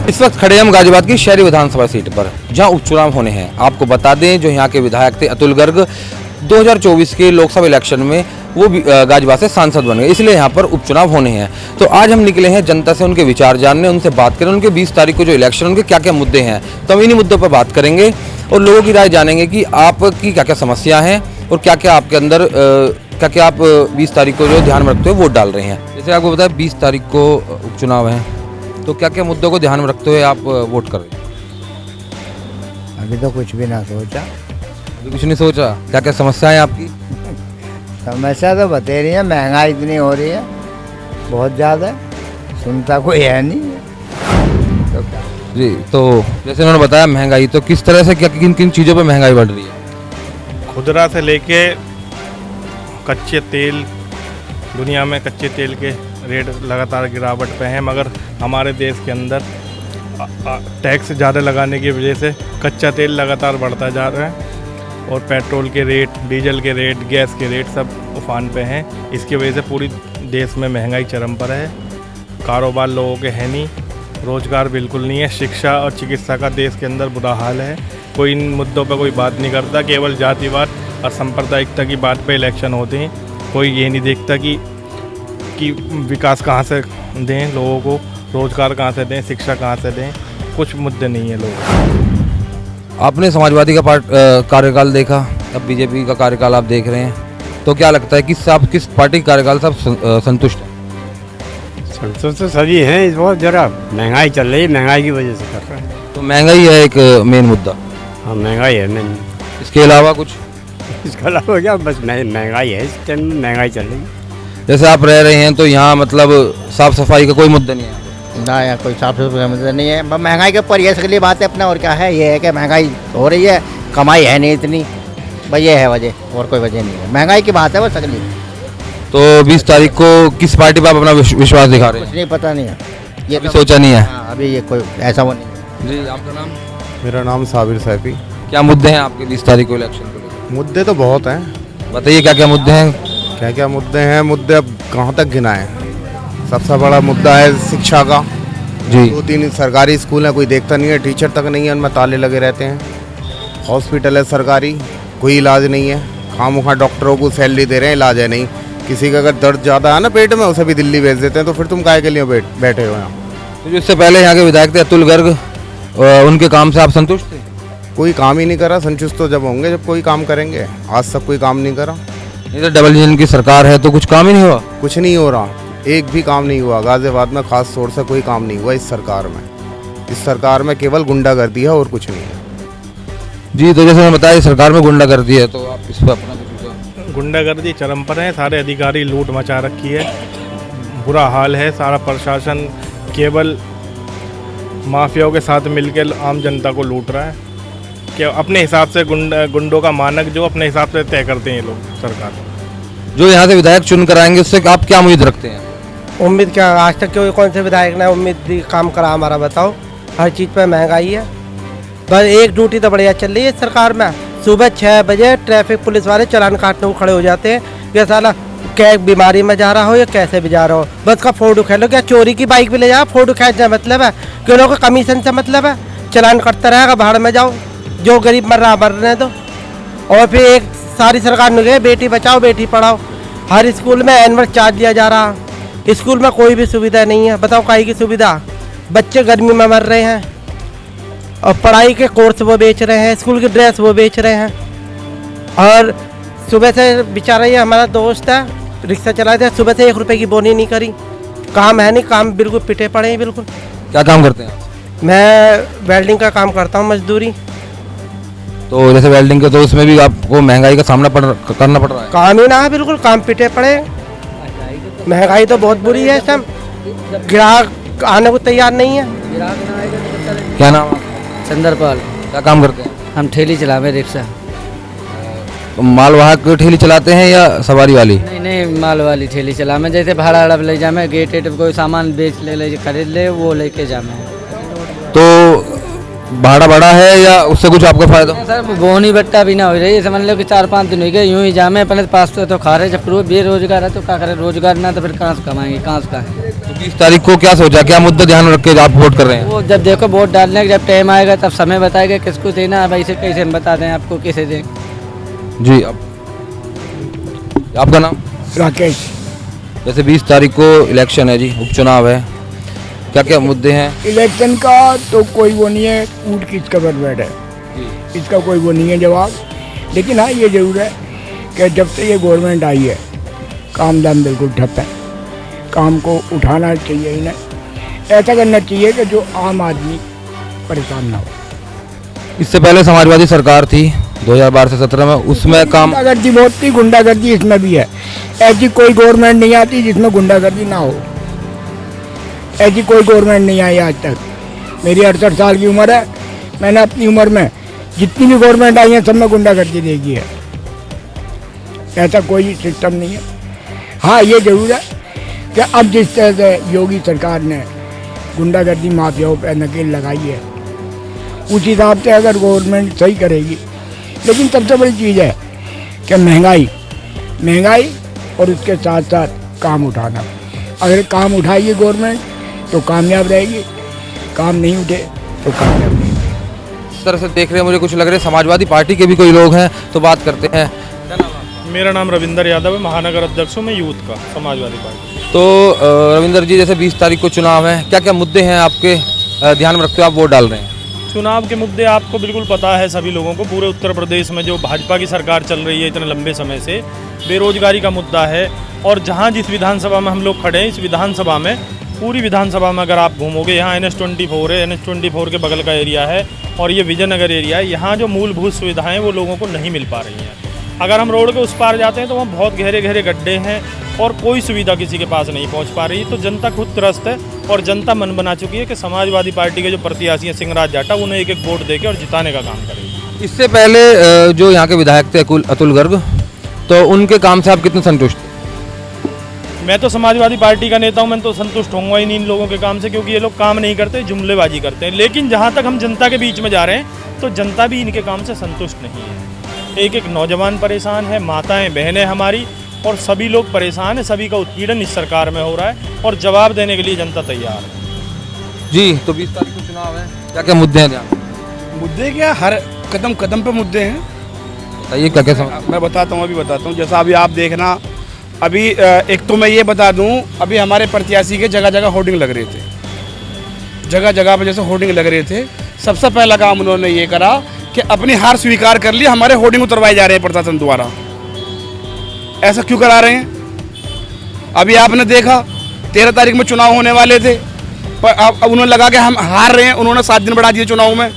इस वक्त खड़े हम गाजियाबाद की शहरी विधानसभा सीट पर, जहां उपचुनाव होने हैं। आपको बता दें, जो यहाँ के विधायक थे अतुल गर्ग, 2024 के लोकसभा इलेक्शन में वो गाजियाबाद से सांसद बन गए, इसलिए यहाँ पर उपचुनाव होने हैं। तो आज हम निकले हैं जनता से उनके विचार जानने, उनसे बात करें, उनके 20 तारीख को जो इलेक्शन, उनके क्या क्या मुद्दे हैं। तो हम इन्हीं मुद्दों पर बात करेंगे और लोगों की राय जानेंगे कि आपकी क्या क्या समस्या हैं और क्या क्या आपके अंदर क्या क्या आप 20 तारीख को जो ध्यान में रखते हुए वोट डाल रहे हैं। जैसे आपको बताया 20 तारीख को उपचुनाव है, तो क्या क्या मुद्दों को ध्यान में रखते हुए आप वोट कर रहे हैं? अभी तो कुछ भी ना सोचा। अभी कुछ नहीं सोचा? क्या क्या समस्याएं आपकी? समस्या तो बता रही है, महंगाई इतनी हो रही है, बहुत ज़्यादा, सुनता कोई है नहीं। तो क्या जी, तो जैसे उन्होंने बताया महंगाई, तो किस तरह से क्या किन किन चीज़ों पर महंगाई बढ़ रही है? खुदरा से लेके कच्चे तेल, दुनिया में कच्चे तेल के रेट लगातार गिरावट पे हैं, मगर हमारे देश के अंदर टैक्स ज़्यादा लगाने की वजह से कच्चा तेल लगातार बढ़ता जा रहा है और पेट्रोल के रेट, डीजल के रेट, गैस के रेट सब उफान पे हैं। इसकी वजह से पूरी देश में महंगाई चरम पर है। कारोबार लोगों के है नहीं, रोज़गार बिल्कुल नहीं है, शिक्षा और चिकित्सा का देश के अंदर बुरा हाल है। कोई इन मुद्दों पर कोई बात नहीं करता, केवल जातिवाद और सांप्रदायिकता की बात पे इलेक्शन होते हैं। कोई ये नहीं देखता कि विकास कहाँ से दें लोगों को, रोज़गार कहाँ से दें, शिक्षा कहाँ से दें, कुछ मुद्दे नहीं है लोगों। आपने समाजवादी का कार्यकाल देखा, अब बीजेपी का कार्यकाल आप देख रहे हैं, तो क्या लगता है कि आप किस पार्टी के कार्यकाल से आप संतुष्ट हैं? संतुष्ट तो सभी हैं, इस बहुत जरा महंगाई चल रही है, महंगाई की वजह से कर रहे हैं। तो महंगाई है एक मेन मुद्दा। हाँ, महंगाई है मेन। इसके अलावा कुछ? इसके अलावा क्या, बस महंगाई है, इस टाइम में महंगाई चल रही है। जैसे आप रह रहे हैं तो यहाँ मतलब साफ सफाई का कोई मुद्दा नहीं है? ना यार, कोई साफ सुथरा मुद्दा नहीं है। बस महंगाई के ऊपर ये सगली बात है अपना, और क्या है, ये है कि महंगाई हो रही है, कमाई है नहीं इतनी, भाई ये है वजह, और कोई वजह नहीं है, महंगाई की बात है वो सगली। तो 20 तारीख को किस पार्टी पर आप अपना विश्वास दिखा रहे हैं? कुछ नहीं, पता नहीं है, ये अभी सोचा नहीं है? हाँ, अभी ये कोई ऐसा वो नहीं है। जी, आपका नाम? मेरा नाम साबिर सैफी। क्या मुद्दे हैं आपके 20 तारीख को इलेक्शन को लेकर? मुद्दे तो बहुत हैं। बताइए क्या क्या मुद्दे हैं? क्या क्या मुद्दे हैं? मुद्दे अब कहाँ तक गिनाएं। सबसे बड़ा मुद्दा है शिक्षा का। जी, 2-3 सरकारी स्कूल हैं, कोई देखता नहीं है, टीचर तक नहीं है, उनमें ताले लगे रहते हैं। हॉस्पिटल है सरकारी, कोई इलाज नहीं है, खामोखा डॉक्टरों को सैलरी दे रहे हैं, इलाज है नहीं। किसी का अगर दर्द ज़्यादा है ना पेट में, उसे भी दिल्ली भेज देते हैं, तो फिर तुम काहे के लिए बैठे हो यहाँ? तो जो इससे पहले यहाँ के विधायक थे अतुल गर्ग, उनके काम से आप संतुष्ट थे? कोई काम ही नहीं करा। संतुष्ट तो जब होंगे जब कोई काम करेंगे। आज तक कोई काम नहीं करा। नहीं तो डबल इंजन की सरकार है तो कुछ काम ही नहीं हुआ? कुछ नहीं हो रहा, एक भी काम नहीं हुआ। गाजियाबाद में खास तौर से कोई काम नहीं हुआ इस सरकार में। इस सरकार में केवल गुंडागर्दी है और कुछ नहीं है। जी, तो जैसे मैंने बताया सरकार में गुंडागर्दी है, तो आप इस पर अपना कुछ? गुंडागर्दी चरम पर है, सारे अधिकारी लूट मचा रखी है, बुरा हाल है। सारा प्रशासन केवल माफियाओं के साथ मिलकर आम जनता को लूट रहा है, कि अपने हिसाब से गुंडों का मानक जो अपने हिसाब से तय करते हैं ये लोग, सरकार। जो यहाँ से विधायक चुन कर आएंगे उससे आप क्या उम्मीद रखते हैं? उम्मीद क्या, आज तक कोई कौन से विधायक ने उम्मीद काम करा हमारा, बताओ। हर चीज़ पे महंगाई है, बस एक ड्यूटी तो बढ़िया चल रही है सरकार में। सुबह 6 बजे ट्रैफिक पुलिस वाले चालान काटने को खड़े हो जाते हैं, ये साला क्या बीमारी में जा रहा हो या कैसे भी जा रहा हो, बस का फोटो खेल लो। क्या चोरी की बाइक भी ले जाओ, फोटो खींचना मतलब है? क्यों लोगों को कमीशन से मतलब है? चालान कटता रहेगा, भाड़ में जाओ, जो गरीब मर रहा मर रहे तो। और फिर एक सारी सरकार मिल गई, बेटी बचाओ बेटी पढ़ाओ, हर स्कूल में एनुअल चार्ज लिया जा रहा, स्कूल में कोई भी सुविधा नहीं है। बताओ काहे की सुविधा? बच्चे गर्मी में मर रहे हैं और पढ़ाई के कोर्स वो बेच रहे हैं, स्कूल की ड्रेस वो बेच रहे हैं। और सुबह से बेचारा ये हमारा दोस्त है, रिक्शा चलाते हैं, सुबह से 1 रुपये की बोनी नहीं करी, काम है नहीं, काम बिल्कुल पिटे पड़े हैं बिल्कुल। क्या काम करते हैं? मैं वेल्डिंग का काम करता हूँ, मजदूरी। तो जैसे वेल्डिंग के, तो उसमें भी आपको महंगाई का सामना करना पड़ रहा है? काम ही ना है, बिल्कुल काम पिटे पड़े, महंगाई तो बहुत बुरी है। सब ग्राहक आने को तैयार नहीं है। क्या नाम है? चंद्रपाल। क्या काम करते हैं? हम ठेली चलावे, रिक्शा। तो मालवाहक ठेली चलाते हैं या सवारी वाली? नहीं नहीं, माल वाली ठेली चलावे, जैसे भाड़ा अड़ब ले जामे, गेट एट कोई सामान बेच ले खरीद ले, वो लेके जामे। तो भाड़ा बढ़ा है या उससे कुछ आपको फायदा? सर बोनी बट्टा भी ना हो रही है, समझ लो कि 4-5 दिन हो गए यूं ही जामे अपने पास तो खा रहे, जब बेरोजगार है तो क्या करें, रोजगार ना तो फिर कहाँ से कमाएंगे, कहाँ से खाएं। तो 20 तारीख को क्या सोचा, क्या मुद्दा ध्यान में रख के आप वोट कर रहे हैं? वो जब देखो वोट डालने का जब टाइम आएगा तब समय बताएगा किसको देना है, वैसे कैसे हम बता दें आपको किसे दें। जी, आपका नाम? राकेश। जैसे 20 तारीख को इलेक्शन है जी, उपचुनाव है, क्या क्या मुद्दे हैं? इलेक्शन का तो कोई वो नहीं है, ऊँट किसका बरबैड है, इसका कोई वो नहीं है जवाब। लेकिन हाँ ये जरूर है कि जब से ये गवर्नमेंट आई है काम दाम बिल्कुल ठप है, काम को उठाना चाहिए इन्हें, ऐसा करना चाहिए कि जो आम आदमी परेशान ना हो। इससे पहले समाजवादी सरकार थी 2012 से 17 में, उसमें काम गुंडागर्दी बहुत थी, गुंडागर्दी इसमें भी है। ऐसी कोई गवर्नमेंट नहीं आती जिसमें गुंडागर्दी ना हो, ऐसी कोई गवर्नमेंट नहीं आई आज तक। मेरी 68 साल की उम्र है, मैंने अपनी उम्र में जितनी भी गवर्नमेंट आई है सब में गुंडागर्दी देखी है, ऐसा कोई सिस्टम नहीं है। हाँ ये जरूर है कि अब जिस तरह से योगी सरकार ने गुंडागर्दी माफियाओं पर नकेल लगाई है, उस हिसाब से अगर गवर्नमेंट सही करेगी। लेकिन सबसे बड़ी चीज़ है कि महंगाई और उसके साथ साथ काम उठाना। अगर काम उठाएगी गवर्नमेंट तो कामयाब रहेगी, काम नहीं उठे तो कामयाब नहीं। इस तरह से देख रहे हैं, मुझे कुछ लग रहा है समाजवादी पार्टी के भी कोई लोग हैं, तो बात करते हैं। मेरा नाम रविंदर यादव है, महानगर अध्यक्ष हूँ मैं यूथ का, समाजवादी पार्टी। तो रविंदर जी, जैसे 20 तारीख को चुनाव है, क्या क्या मुद्दे हैं आपके ध्यान में रखते हुए आप वोट डाल रहे हैं? चुनाव के मुद्दे आपको बिल्कुल पता है, सभी लोगों को, पूरे उत्तर प्रदेश में जो भाजपा की सरकार चल रही है इतने लंबे समय से, बेरोजगारी का मुद्दा है। और जहाँ जिस विधानसभा में हम लोग खड़े हैं, इस विधानसभा में, पूरी विधानसभा में अगर आप घूमोगे, यहाँ NH24 है, NH24 के बगल का एरिया है और ये विजयनगर एरिया है, यहाँ जो मूलभूत सुविधाएं वो लोगों को नहीं मिल पा रही हैं। अगर हम रोड के उस पार जाते हैं तो वहाँ बहुत गहरे गहरे गड्ढे हैं और कोई सुविधा किसी के पास नहीं पहुँच पा रही। तो जनता खुद त्रस्त है और जनता मन बना चुकी है कि समाजवादी पार्टी के जो प्रत्याशी हैं सिंहराज जाटा, उन्हें एक एक वोट देके और जिताने का काम करेगी। इससे पहले जो यहाँ के विधायक थे अतुल गर्ग, तो उनके काम से आप कितने संतुष्ट थे? मैं तो समाजवादी पार्टी का नेता हूं, मैं तो संतुष्ट होऊंगा ही नहीं इन लोगों के काम से, क्योंकि ये लोग काम नहीं करते, जुमलेबाजी करते हैं। लेकिन जहां तक हम जनता के बीच में जा रहे हैं तो जनता भी इनके काम से संतुष्ट नहीं है। एक एक नौजवान परेशान है, माताएं बहनें हमारी, और सभी लोग परेशान हैं। सभी का उत्पीड़न इस सरकार में हो रहा है और जवाब देने के लिए जनता तैयार है। जी, तो 20 तारीख को चुनाव है, क्या क्या मुद्दे हैं ध्यान? मुद्दे क्या, हर कदम कदम पे मुद्दे हैं। बताइए क्या क्या समझ। मैं बताता हूँ, अभी बताता हूँ। जैसा अभी आप देखना, अभी एक तो मैं ये बता दूँ, अभी हमारे प्रत्याशी के जगह जगह होर्डिंग लग रहे थे, जगह जगह पे जैसे होर्डिंग लग रहे थे। सबसे पहला काम उन्होंने ये करा कि अपनी हार स्वीकार कर ली, हमारे होर्डिंग उतरवाए जा रहे हैं प्रशासन द्वारा। ऐसा क्यों करा रहे हैं? अभी आपने देखा 13 तारीख में चुनाव होने वाले थे, पर अब उन्होंने लगा कि हम हार रहे हैं, उन्होंने 7 दिन बढ़ा दिए चुनाव में।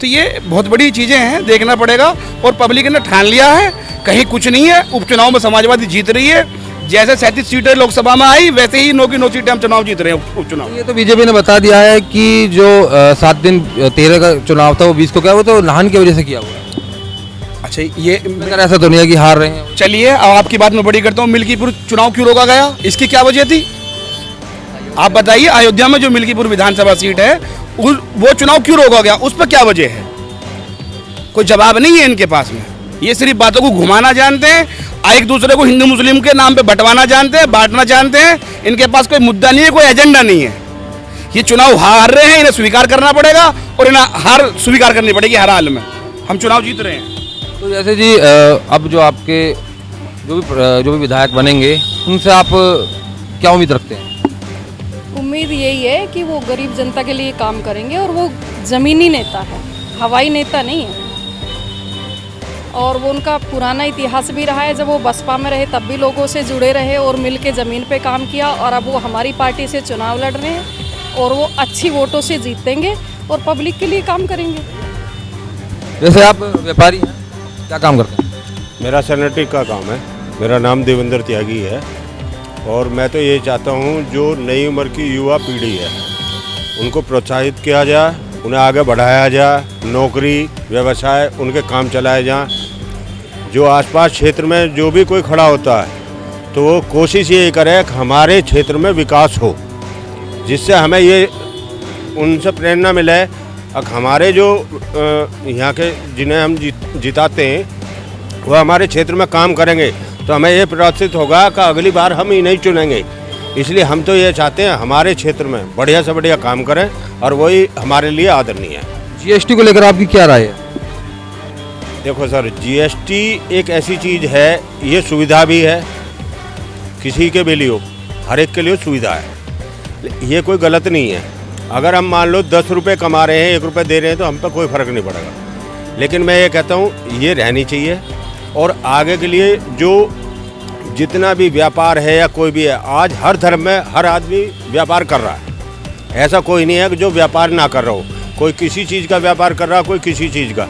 तो ये बहुत बड़ी चीज़ें हैं, देखना पड़ेगा। और पब्लिक ने ठान लिया है, कहीं कुछ नहीं है। उपचुनाव में समाजवादी जीत रही है, जैसे 37 सीटें लोकसभा में आई वैसे ही 9 की 9 सीटें हम चुनाव जीत रहे हैं उपचुनाव। ये तो बीजेपी ने बता दिया है कि जो 7 दिन 13 का चुनाव था वो 20 को क्या, वो तो नाहन की वजह से किया हुआ है। अच्छा, ये मगर ऐसा तो नहीं है कि हार रहे हैं। चलिए, अब आपकी बात मैं बड़ी करता हूँ। मिल्कीपुर चुनाव क्यों रोका गया, इसकी क्या वजह थी? आप बताइए। अयोध्या में जो मिल्कीपुर विधानसभा सीट है वो चुनाव क्यों रोका गया, उस पर क्या वजह है? कोई जवाब नहीं है इनके पास में। ये सिर्फ बातों को घुमाना जानते हैं, एक दूसरे को हिंदू मुस्लिम के नाम पे बंटवाना जानते हैं, बांटना जानते हैं। इनके पास कोई मुद्दा नहीं है, कोई एजेंडा नहीं है। ये चुनाव हार रहे हैं, इन्हें स्वीकार करना पड़ेगा और इन्हें हार स्वीकार करनी पड़ेगी हर हाल में। हम चुनाव जीत रहे हैं। तो जैसे जी अब जो आपके जो भी विधायक बनेंगे, उनसे आप क्या उम्मीद रखते हैं? उम्मीद यही है कि वो गरीब जनता के लिए काम करेंगे और वो ज़मीनी नेता है, हवाई नेता नहीं है। और वो उनका पुराना इतिहास भी रहा है, जब वो बसपा में रहे तब भी लोगों से जुड़े रहे और मिल के ज़मीन पे काम किया। और अब वो हमारी पार्टी से चुनाव लड़ रहे हैं और वो अच्छी वोटों से जीतेंगे और पब्लिक के लिए काम करेंगे। जैसे आप व्यापारी हैं, क्या काम करते हैं? मेरा सैनिटरी का काम है। मेरा नाम देवेंद्र त्यागी है और मैं तो ये चाहता हूँ जो नई उम्र की युवा पीढ़ी है उनको प्रोत्साहित किया जाए, उन्हें आगे बढ़ाया जाए, नौकरी व्यवसाय उनके काम चलाए जाएं। जो आसपास क्षेत्र में जो भी कोई खड़ा होता है तो वो कोशिश ये करे कि हमारे क्षेत्र में विकास हो, जिससे हमें ये उनसे प्रेरणा मिले अब हमारे जो यहाँ के जिन्हें हम जिताते हैं वो हमारे क्षेत्र में काम करेंगे तो हमें ये प्रोत्साहित होगा कि अगली बार हम ही नहीं चुनेंगे। इसलिए हम तो ये चाहते हैं हमारे क्षेत्र में बढ़िया से बढ़िया काम करें और वही हमारे लिए आदरणीय है। जीएसटी को लेकर आपकी क्या राय है? देखो सर, जीएसटी एक ऐसी चीज़ है, ये सुविधा भी है, किसी के भी लिए हो, हर एक के लिए सुविधा है, ये कोई गलत नहीं है। अगर हम मान लो 10 रुपये कमा रहे हैं, 1 रुपये दे रहे हैं तो हम पर कोई फ़र्क नहीं पड़ेगा। लेकिन मैं ये कहता हूँ ये रहनी चाहिए और आगे के लिए जो जितना भी व्यापार है या कोई भी है, आज हर धर्म में हर आदमी व्यापार कर रहा है। ऐसा कोई नहीं है कि जो व्यापार ना कर रहा हो, कोई किसी चीज़ का व्यापार कर रहा है, कोई किसी चीज़ का।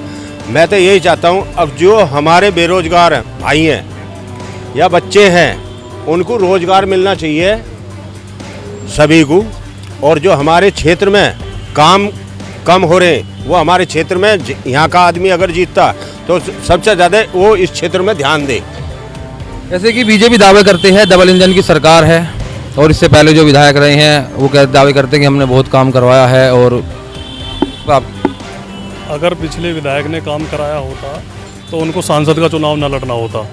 मैं तो यही चाहता हूँ अब जो हमारे बेरोजगार हैं भाई हैं या बच्चे हैं उनको रोज़गार मिलना चाहिए सभी को, और जो हमारे क्षेत्र में काम कम हो रहे हैं वो हमारे क्षेत्र में यहाँ का आदमी अगर जीतता तो सबसे ज़्यादा वो इस क्षेत्र में ध्यान दे। जैसे कि बीजेपी दावे करते हैं डबल इंजन की सरकार है और इससे पहले जो विधायक रहे हैं वो दावे करते हैं कि हमने बहुत काम करवाया है। और आप अगर पिछले विधायक ने काम कराया होता तो उनको सांसद का चुनाव न लड़ना होता।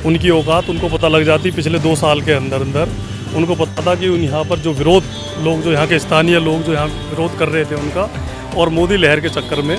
उनकी औकात उनको पता लग जाती पिछले 2 साल के अंदर उनको पता था कि यहाँ पर जो विरोध लोग, जो यहाँ के स्थानीय लोग जो यहाँ विरोध कर रहे थे उनका, और मोदी लहर के चक्कर में,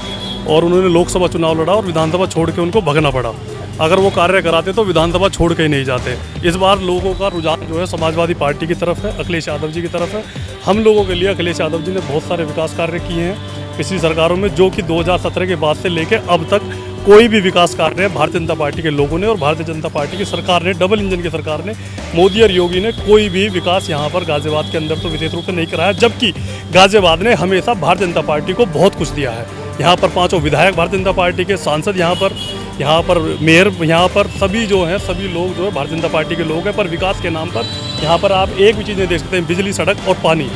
और उन्होंने लोकसभा चुनाव लड़ा और विधानसभा छोड़ के उनको भगना पड़ा। अगर वो कार्य कराते तो विधानसभा छोड़ के ही नहीं जाते। इस बार लोगों का रुझान जो है समाजवादी पार्टी की तरफ है, अखिलेश यादव जी की तरफ है। हम लोगों के लिए अखिलेश यादव जी ने बहुत सारे विकास कार्य किए हैं पिछली सरकारों में, जो कि 2017 के बाद से लेकर अब तक कोई भी विकास कार्य भारतीय जनता पार्टी के लोगों ने और भारतीय जनता पार्टी की सरकार ने, डबल इंजन की सरकार ने, मोदी और योगी ने कोई भी विकास यहाँ पर गाजियाबाद के अंदर तो विशेष रूप से नहीं कराया। जबकि गाजियाबाद ने हमेशा भारतीय जनता पार्टी को बहुत कुछ दिया है। यहाँ पर 5 विधायक भारतीय जनता पार्टी के, सांसद यहाँ पर मेयर, यहाँ पर सभी जो हैं सभी लोग जो है भारतीय जनता पार्टी के लोग हैं। पर विकास के नाम पर यहाँ पर आप एक भी चीज़ नहीं देख सकते हैं, बिजली, सड़क और पानी।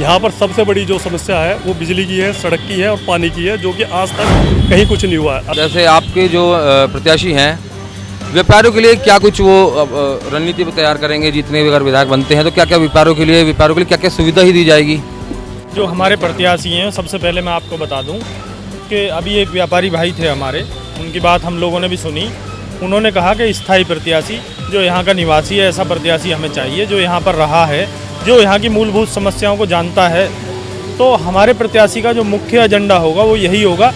यहाँ पर सबसे बड़ी जो समस्या है वो बिजली की है, सड़क की है और पानी की है, जो कि आज तक कहीं कुछ नहीं हुआ है। जैसे आपके जो प्रत्याशी हैं व्यापारियों के लिए क्या कुछ वो रणनीति तैयार करेंगे? जितने भी अगर विधायक बनते हैं तो क्या क्या व्यापारियों के लिए क्या क्या सुविधा ही दी जाएगी? जो हमारे प्रत्याशी हैं, सबसे पहले मैं आपको बता दूं कि अभी एक व्यापारी भाई थे हमारे, उनकी बात हम लोगों ने भी सुनी। उन्होंने कहा कि स्थायी प्रत्याशी जो यहाँ का निवासी है, ऐसा प्रत्याशी हमें चाहिए जो यहाँ पर रहा है, जो यहाँ की मूलभूत समस्याओं को जानता है। तो हमारे प्रत्याशी का जो मुख्य एजेंडा होगा वो यही होगा,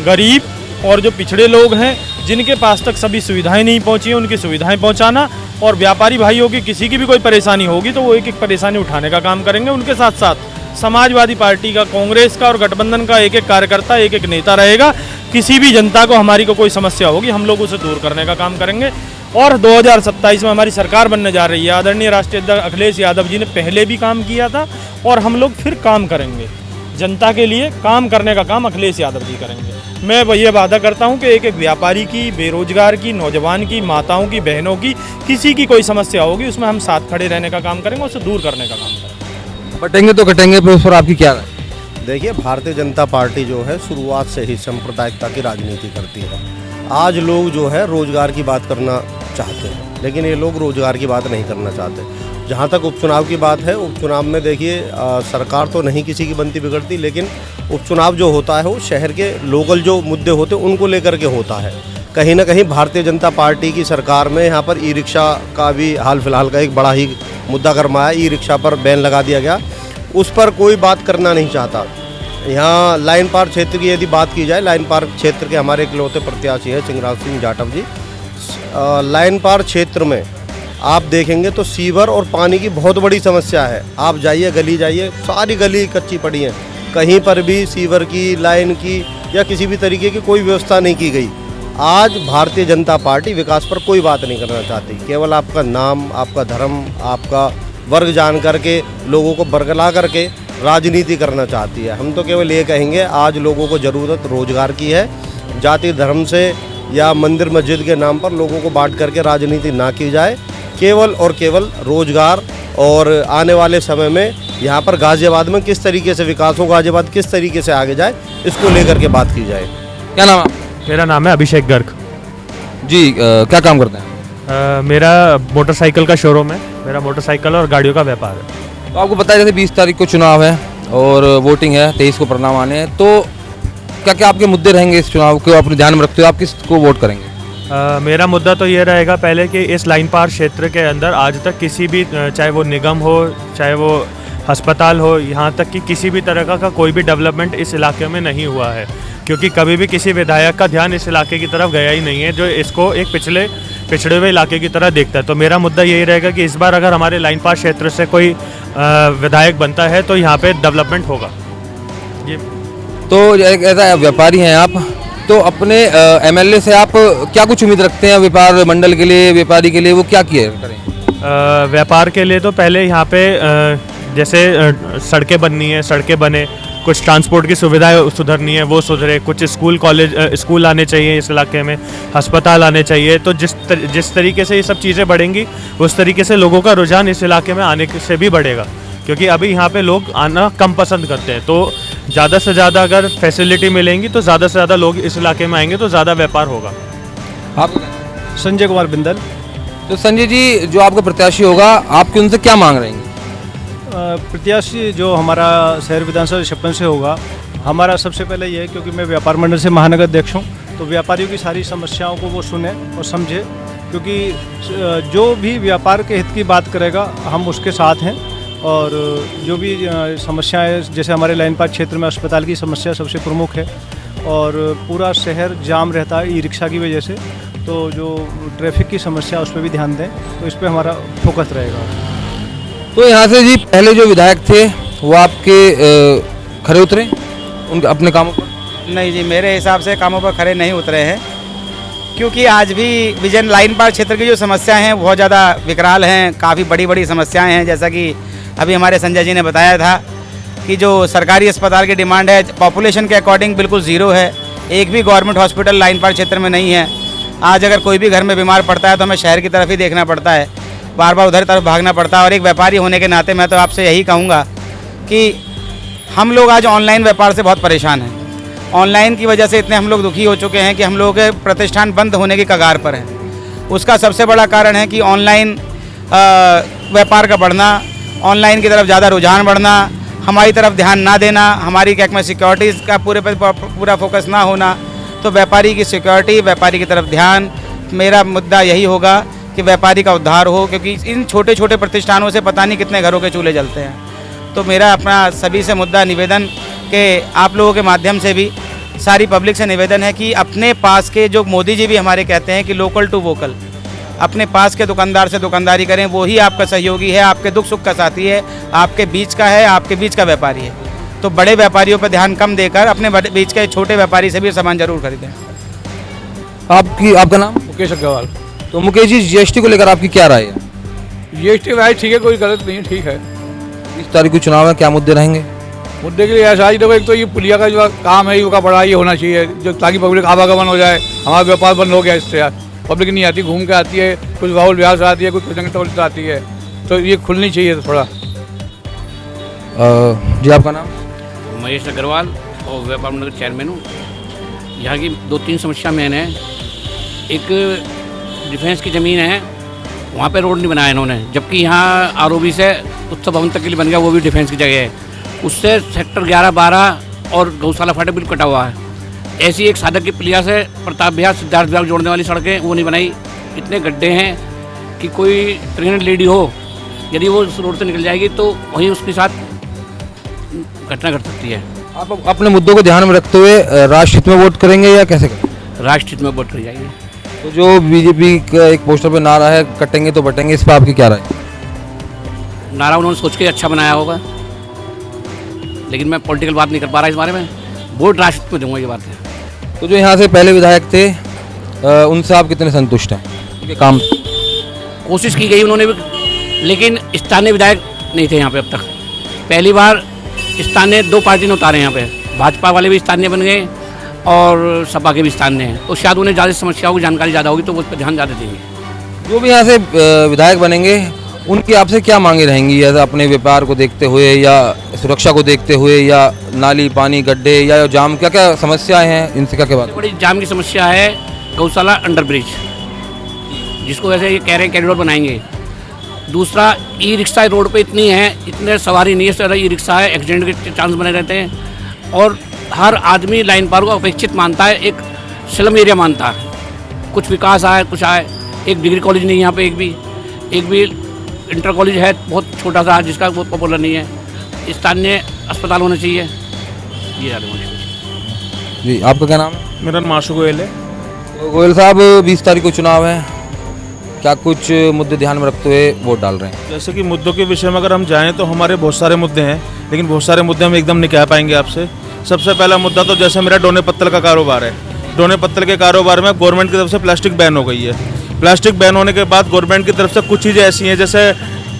गरीब और जो पिछड़े लोग हैं जिनके पास तक सभी सुविधाएं नहीं पहुँची हैं उनकी सुविधाएं पहुँचाना, और व्यापारी भाइयों की किसी की भी कोई परेशानी होगी तो वो एक एक परेशानी उठाने का काम करेंगे। उनके साथ साथ समाजवादी पार्टी का, कांग्रेस का और गठबंधन का एक एक कार्यकर्ता, एक एक नेता रहेगा। किसी भी जनता को हमारी को कोई समस्या होगी हम लोग उसे दूर करने का काम करेंगे। और 2027 में हमारी सरकार बनने जा रही है। आदरणीय राष्ट्रीय अध्यक्ष अखिलेश यादव जी ने पहले भी काम किया था और हम लोग फिर काम करेंगे। जनता के लिए काम करने का काम अखिलेश यादव जी करेंगे। मैं ये वादा करता हूं कि एक एक व्यापारी की, बेरोजगार की, नौजवान की, माताओं की, बहनों की, किसी की कोई समस्या होगी उसमें हम साथ खड़े रहने का काम करेंगे, उसे दूर करने का काम करेंगे। बटेंगे तो कटेंगे, पर उस पर आपकी क्या राय? देखिए, भारतीय जनता पार्टी जो है शुरुआत से ही सांप्रदायिकता की राजनीति करती है। आज लोग जो है रोजगार की बात करना चाहते हैं, लेकिन ये लोग रोजगार की बात नहीं करना चाहते। जहाँ तक उपचुनाव की बात है, उपचुनाव में देखिए सरकार तो नहीं किसी की बनती बिगड़ती, लेकिन उपचुनाव जो होता है वो शहर के लोकल जो मुद्दे होते हैं उनको लेकर के होता है। कहीं ना कहीं भारतीय जनता पार्टी की सरकार में यहाँ पर ई रिक्शा का भी हाल फिलहाल का एक बड़ा ही मुद्दा गरमाया। ई रिक्शा पर बैन लगा दिया गया, उस पर कोई बात करना नहीं चाहता। यहाँ लाइन पार क्षेत्र की यदि बात की जाए, लाइन पार क्षेत्र के हमारे इकलौते प्रत्याशी हैं चिंगराज सिंह जाटव जी। लाइन पार क्षेत्र में आप देखेंगे तो सीवर और पानी की बहुत बड़ी समस्या है। आप जाइए, गली जाइए, सारी गली कच्ची पड़ी है, कहीं पर भी सीवर की, लाइन की या किसी भी तरीके की कोई व्यवस्था नहीं की गई। आज भारतीय जनता पार्टी विकास पर कोई बात नहीं करना चाहती, केवल आपका नाम, आपका धर्म, आपका वर्ग जान करके लोगों को बरगला करके राजनीति करना चाहती है। हम तो केवल ये कहेंगे, आज लोगों को ज़रूरत रोजगार की है। जाति धर्म से या मंदिर मस्जिद के नाम पर लोगों को बांट करके राजनीति ना की जाए, केवल और केवल रोजगार। और आने वाले समय में यहाँ पर गाजियाबाद में किस तरीके से विकास हो, गाजियाबाद किस तरीके से आगे जाए, इसको लेकर के बात की जाए। क्या नाम है? मेरा नाम है अभिषेक गर्ग जी। क्या काम करते हैं? मेरा मोटरसाइकिल का शोरूम है, मेरा मोटरसाइकिल और गाड़ियों का व्यापार है। तो आपको पता है जैसे 20 तारीख को चुनाव है और वोटिंग है, 23 को परिणाम आने हैं, तो क्या क्या आपके मुद्दे रहेंगे इस चुनाव को अपने ध्यान में रखते हुए आप किसको वोट करेंगे? मेरा मुद्दा तो ये रहेगा पहले कि इस लाइन पार क्षेत्र के अंदर आज तक किसी भी चाहे वो निगम हो चाहे वो अस्पताल हो, यहाँ तक कि किसी भी तरह का कोई भी डेवलपमेंट इस इलाके में नहीं हुआ है, क्योंकि कभी भी किसी विधायक का ध्यान इस इलाके की तरफ गया ही नहीं है जो इसको एक पिछड़े हुए इलाके की तरह देखता है। तो मेरा मुद्दा यही रहेगा कि इस बार अगर हमारे लाइन पार क्षेत्र से कोई विधायक बनता है तो यहाँ पे डेवलपमेंट होगा। ये तो एक ऐसा व्यापारी हैं आप, तो अपने एमएलए से आप क्या कुछ उम्मीद रखते हैं व्यापार मंडल के लिए, व्यापारी के लिए वो क्या किए करें? व्यापार के लिए तो पहले यहाँ पे जैसे सड़कें बननी है, सड़कें बने, कुछ ट्रांसपोर्ट की सुविधाएं सुधरनी है वो सुधरे, कुछ स्कूल आने चाहिए इस इलाके में, अस्पताल आने चाहिए। तो जिस तरीके से ये सब चीज़ें बढ़ेंगी उस तरीके से लोगों का रुझान इस इलाके में आने से भी बढ़ेगा, क्योंकि अभी यहाँ पे लोग आना कम पसंद करते हैं। तो ज़्यादा से ज़्यादा अगर फैसिलिटी मिलेंगी तो ज़्यादा से ज़्यादा लोग इस इलाके में आएंगे तो ज़्यादा व्यापार होगा। आप संजय कुमार बिंदल। तो संजय जी, जो आपका प्रत्याशी होगा आपके उनसे क्या मांग रहेंगे? प्रत्याशी जो हमारा शहर विधानसभा 56 से होगा, हमारा सबसे पहले ये है क्योंकि मैं व्यापार मंडल से महानगर अध्यक्ष हूँ, तो व्यापारियों की सारी समस्याओं को वो सुने और समझे, क्योंकि जो भी व्यापार के हित की बात करेगा हम उसके साथ हैं। और जो भी समस्याएं, जैसे हमारे लाइन पार क्षेत्र में अस्पताल की समस्या सबसे प्रमुख है और पूरा शहर जाम रहता है ई रिक्शा की वजह से, तो जो ट्रैफिक की समस्या उस पर भी ध्यान दें, तो इस पर हमारा फोकस रहेगा। तो यहाँ से जी पहले जो विधायक थे वो आपके खरे उतरे उनके अपने कामों पर? नहीं जी, मेरे हिसाब से कामों पर खरे नहीं उतरे हैं, क्योंकि आज भी विजन लाइन पार क्षेत्र की जो समस्याएं हैं बहुत ज़्यादा विकराल हैं, काफ़ी बड़ी बड़ी समस्याएं हैं। जैसा कि अभी हमारे संजय जी ने बताया था कि जो सरकारी अस्पताल की डिमांड है पॉपुलेशन के अकॉर्डिंग बिल्कुल ज़ीरो है, एक भी गवर्नमेंट हॉस्पिटल लाइन पार क्षेत्र में नहीं है। आज अगर कोई भी घर में बीमार पड़ता है तो हमें शहर की तरफ ही देखना पड़ता है, बार बार उधर तरफ भागना पड़ता है। और एक व्यापारी होने के नाते मैं तो आपसे यही कहूँगा कि हम लोग आज ऑनलाइन व्यापार से बहुत परेशान हैं। ऑनलाइन की वजह से इतने हम लोग दुखी हो चुके हैं कि हम लोगों के प्रतिष्ठान बंद होने की कगार पर हैं। उसका सबसे बड़ा कारण है कि ऑनलाइन व्यापार का बढ़ना, ऑनलाइन की तरफ ज़्यादा रुझान बढ़ना, हमारी तरफ ध्यान ना देना, हमारी क्या में सिक्योरिटीज़ का पूरा फोकस ना होना। तो व्यापारी की सिक्योरिटी, व्यापारी की तरफ ध्यान, मेरा मुद्दा यही होगा कि व्यापारी का उद्धार हो, क्योंकि इन छोटे छोटे प्रतिष्ठानों से पता नहीं कितने घरों के चूल्हे जलते हैं। तो मेरा अपना सभी से मुद्दा निवेदन के आप लोगों के माध्यम से भी सारी पब्लिक से निवेदन है कि अपने पास के, जो मोदी जी भी हमारे कहते हैं कि लोकल टू वोकल, अपने पास के दुकानदार से दुकानदारी करें, वो ही आपका सहयोगी है, आपके दुख सुख का साथी है, आपके बीच का है, आपके बीच का व्यापारी है। तो बड़े व्यापारियों पर ध्यान कम देकर अपने बीच के छोटे व्यापारी से भी सामान जरूर खरीदें। आपका नाम? मुकेश अग्रवाल। तो मुकेश जी, जीएसटी को लेकर आपकी क्या राय है? जीएसटी राय ठीक है, कोई गलत नहीं है, ठीक है। 20 तारीख को चुनाव है, क्या मुद्दे रहेंगे? मुद्दे के लिए ऐसा ही देखो, एक तो ये पुलिया का जो काम है उसका बड़ा ये होना चाहिए, जो ताकि पब्लिक आवागमन हो जाए। हमारा व्यापार बंद हो गया इससे, यार पब्लिक नहीं आती, घूम के आती है, कुछ राहुल बिहार से आती है, कुछ टोल से आती है, तो ये खुलनी चाहिए थोड़ा। जी आपका नाम? महेश अग्रवाल और व्यापार मंडल चेयरमैन हूँ। यहाँ की 2-3 समस्या मेन है। एक डिफेंस की ज़मीन है, वहाँ पे रोड नहीं बनाया इन्होंने, जबकि यहाँ आरओबी से उत्सव भवन तक के लिए बन गया, वो भी डिफेंस की जगह है। उससे सेक्टर 11-12 और गौशाला फाटक बिल्कुल कटा हुआ है। ऐसी एक साधक की पुलिया से प्रताप विहार सिद्धार्थ विहार जोड़ने वाली सड़कें वो नहीं बनाई। इतने गड्ढे हैं कि कोई प्रेग्नेंट लेडी हो, यदि वो उस रोड से निकल जाएगी तो वहीं उसके साथ घटना घट सकती है। आप अपने मुद्दों को ध्यान में रखते हुए राष्ट्रहित में वोट करेंगे या कैसे करेंगे? राष्ट्रहित में वोट करी जाएगी। तो जो बीजेपी का एक पोस्टर पे नारा है, कटेंगे तो बटेंगे, इस पर आपकी क्या राय? नारा उन्होंने सोच के अच्छा बनाया होगा, लेकिन मैं पॉलिटिकल बात नहीं कर पा रहा इस बारे में। वोट राष्ट्रहित में दूंगा, ये बात है। तो जो यहाँ से पहले विधायक थे उनसे आप कितने संतुष्ट हैं? उनके काम कोशिश की गई उन्होंने भी, लेकिन स्थानीय विधायक नहीं थे यहाँ पे अब तक। पहली बार स्थानीय 2 पार्टी ने उतारे यहाँ पे, भाजपा वाले भी स्थानीय बन गए और सपा के भी स्थानीय हैं, तो शायद उन्हें ज़्यादा समस्याओं की जानकारी ज़्यादा होगी तो वो उस पर ध्यान ज़्यादा देंगे। जो भी यहाँ से विधायक बनेंगे उनकी आपसे क्या मांगे रहेंगी, या अपने व्यापार को देखते हुए या सुरक्षा को देखते हुए, या नाली पानी गड्ढे या जाम, क्या क्या समस्याएं हैं, इनसे क्या क्या बात? बड़ी जाम की समस्या है गौशाला अंडर ब्रिज, जिसको वैसे ये कह रहे हैं कैरिडोर बनाएंगे। दूसरा, ई रिक्शा रोड पे इतनी है, इतने सवारी नहीं है, ई रिक्शा है, एक्सीडेंट के चांस बने रहते हैं। और हर आदमी लाइन पार को अपेक्षित मानता है, एक स्लम एरिया मानता है। कुछ विकास आए, कुछ आए। एक डिग्री कॉलेज नहीं है यहाँ पे, एक भी इंटर कॉलेज है बहुत छोटा सा, जिसका बहुत पॉपुलर नहीं है। स्थानीय अस्पताल होना चाहिए। ये जी, आपका क्या नाम है? मेरा नाम आशु गोयल है। तो गोयल साहब, 20 तारीख को चुनाव है, क्या कुछ मुद्दे ध्यान में रखते हुए वोट डाल रहे हैं? जैसे कि मुद्दों के विषय में अगर हम जाएं तो हमारे बहुत सारे मुद्दे हैं, लेकिन बहुत सारे मुद्दे हम एकदम नहीं कह पाएंगे आपसे। सबसे पहला मुद्दा तो जैसे मेरा डोने पत्तल का कारोबार है। डोने पत्तल के कारोबार में गवर्नमेंट की तरफ से प्लास्टिक बैन हो गई है। प्लास्टिक बैन होने के बाद गवर्नमेंट की तरफ से कुछ चीज़ें ऐसी हैं, जैसे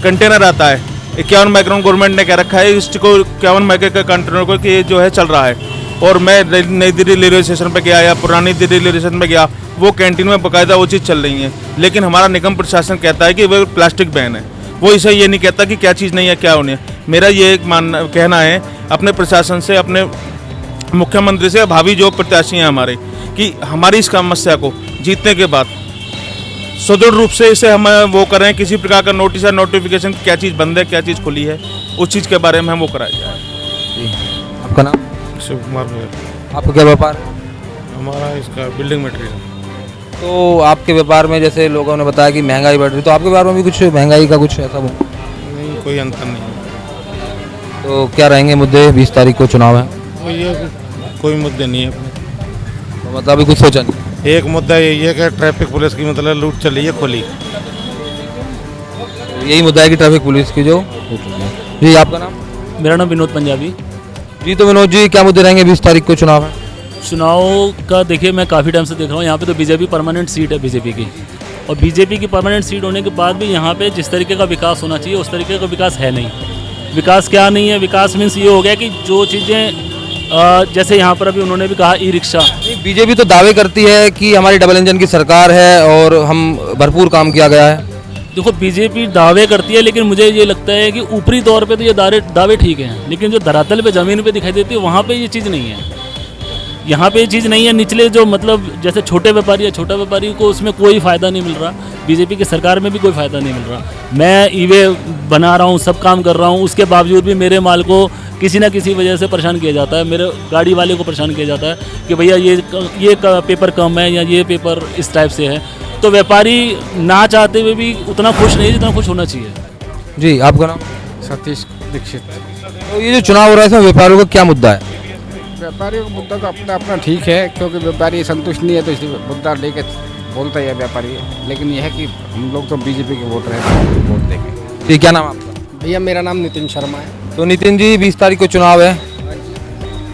कंटेनर आता है 51 माइक्रोन, गवर्नमेंट ने कह रखा है इसको 51 माइक्रो के कंटेनर को कि जो है चल रहा है। और मैं नई दिल्ली रेलवे स्टेशन पर गया या पुरानी दिल्ली रेलवे स्टेशन पर गया, वो कैंटीन में बाकायदा वो चीज़ चल रही है, लेकिन हमारा निगम प्रशासन कहता है कि वो प्लास्टिक बैन है। वो इसे ये नहीं कहता कि क्या चीज़ नहीं है, क्या होनी है। मेरा ये एक कहना है अपने प्रशासन से, अपने मुख्यमंत्री से, भावी जो प्रत्याशी हैं हमारे, कि हमारी इस समस्या को जीतने के बाद सुदृढ़ रूप से इसे हम वो करें, किसी प्रकार का नोटिस या नोटिफिकेशन क्या चीज़ बंद है, क्या चीज़ खुली है, उस चीज़ के बारे में हम वो कराया जाए। आपका नाम? शिव कुमार गोयल। आपका क्या व्यापार है? हमारा इसका बिल्डिंग मटेरियल। तो आपके व्यापार में जैसे लोगों ने बताया कि महंगाई बढ़ रही, तो आपके व्यापार में भी कुछ महंगाई का कुछ ऐसा वो? नहीं, कोई अंतर नहीं। तो क्या रहेंगे मुद्दे? 20 तारीख को चुनाव है। तो ये कोई मुद्दे नहीं है। तो मतलब अभी कुछ सोचा नहीं? एक मुद्दा यही है कि ट्रैफिक पुलिस की मतलब लूट चल रही है खुली। यही मुद्दा है कि ट्रैफिक पुलिस की जो। जी, आपका नाम? मेरा नाम विनोद पंजाबी। जी, तो विनोद जी, क्या मुद्दे रहेंगे? 20 तारीख को चुनाव है। चुनाव का देखिए, मैं काफ़ी टाइम से देख रहा हूँ, यहाँ पे तो बीजेपी परमानेंट सीट है बीजेपी की, और बीजेपी की परमानेंट सीट होने के बाद भी यहाँ पे जिस तरीके का विकास होना चाहिए उस तरीके का विकास है नहीं। विकास क्या नहीं है? विकास मीन्स ये हो गया कि जो चीज़ें जैसे यहाँ पर अभी उन्होंने भी कहा ई रिक्शा। बीजेपी तो दावे करती है कि हमारी डबल इंजन की सरकार है और हम भरपूर काम किया गया है। देखो, बीजेपी दावे करती है, लेकिन मुझे ये लगता है कि ऊपरी तौर पे तो ये दावे ठीक हैं, लेकिन जो धरातल पे ज़मीन पे दिखाई देती है वहाँ पे ये चीज़ नहीं है। यहाँ पे ये चीज़ नहीं है। निचले जो मतलब जैसे छोटे व्यापारी है, छोटा व्यापारी को उसमें कोई फ़ायदा नहीं मिल रहा। बीजेपी की सरकार में भी कोई फ़ायदा नहीं मिल रहा। मैं ईवे बना रहा हूँ, सब काम कर रहा हूँ, उसके बावजूद भी मेरे माल को किसी ना किसी वजह से परेशान किया जाता है। मेरे गाड़ी वाले को परेशान किया जाता है कि भैया ये पेपर कम है या ये पेपर इस टाइप से है। तो व्यापारी ना चाहते हुए भी उतना खुश नहीं जितना खुश होना चाहिए। जी, आपका नाम? सतीश दीक्षित। तो ये जो चुनाव हो रहा है इसमें व्यापारियों का क्या मुद्दा है? व्यापारियों का मुद्दा तो अपना अपना ठीक है, क्योंकि व्यापारी संतुष्ट नहीं है तो इसलिए मुद्दा लेके बोलता है व्यापारी। लेकिन यह है कि हम लोग तो बीजेपी के वोटर हैं, वोट देंगे। जी, क्या नाम आपका? भैया, मेरा नाम नितिन शर्मा है। तो नितिन जी, 20 तारीख को चुनाव है,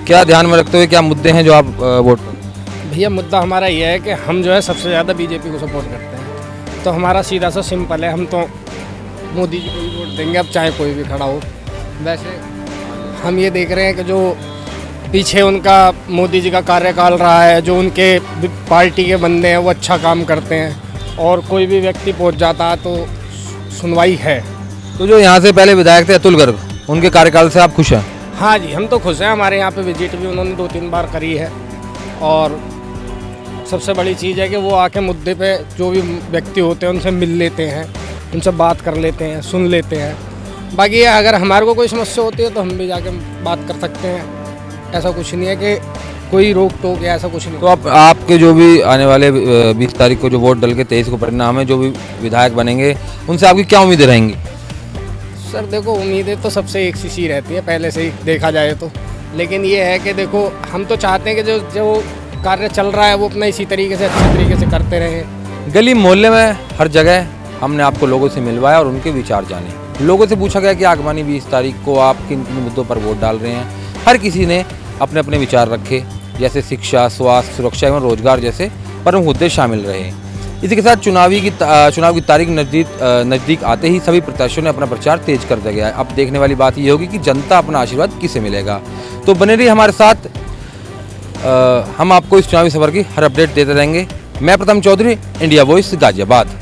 क्या ध्यान में रखते हुए क्या मुद्दे हैं जो आप वोट करें? भैया, मुद्दा हमारा यह है कि हम जो है सबसे ज़्यादा बीजेपी को सपोर्ट करते हैं। तो हमारा सीधा सा सिंपल है, हम तो मोदी जी को ही वोट देंगे, अब चाहे कोई भी खड़ा हो। वैसे हम ये देख रहे हैं कि जो पीछे उनका मोदी जी का कार्यकाल रहा है, जो उनके पार्टी के बंदे हैं वो अच्छा काम करते हैं, और कोई भी व्यक्ति पहुंच जाता है तो सुनवाई है। तो जो यहाँ से पहले विधायक थे अतुल गर्ग, उनके कार्यकाल से आप खुश हैं? हाँ जी, हम तो खुश हैं। हमारे यहाँ पे विजिट भी उन्होंने 2-3 बार करी है, और सबसे बड़ी चीज़ है कि वो आके मुद्दे पे जो भी व्यक्ति होते हैं उनसे मिल लेते हैं, उनसे बात कर लेते हैं, सुन लेते हैं। बाकी अगर हमारे को कोई समस्या होती है तो हम भी जाके बात कर सकते हैं। ऐसा कुछ नहीं है कि कोई रोक टोक या ऐसा कुछ नहीं। तो आपके जो भी आने वाले 20 तारीख को जो वोट डल के 23 को परिणाम है, जो भी विधायक बनेंगे उनसे आपकी क्या उम्मीदें रहेंगी? सर देखो, उम्मीदें तो सबसे एक सी रहती है पहले से ही देखा जाए तो। लेकिन ये है कि देखो, हम तो चाहते हैं कि जो कार्य चल रहा है वो अपना इसी तरीके से अच्छे तरीके से करते रहें। गली मोहल्ले में हर जगह हमने आपको लोगों से मिलवाया और उनके विचार जाने। लोगों से पूछा गया कि आगामी 20 तारीख को आप किन किन मुद्दों पर वोट डाल रहे हैं। हर किसी ने अपने अपने विचार रखे, जैसे शिक्षा, स्वास्थ्य, सुरक्षा एवं रोजगार जैसे प्रमुख मुद्दे शामिल रहे। इसी के साथ चुनाव की तारीख नज़दीक आते ही सभी प्रत्याशियों ने अपना प्रचार तेज कर दिया गया है। अब देखने वाली बात ये होगी कि जनता अपना आशीर्वाद किसे मिलेगा। तो बने रहिए हमारे साथ, हम आपको इस चुनावी सफर की हर अपडेट देते रहेंगे। मैं प्रथम चौधरी, इंडिया वॉइस, गाजियाबाद।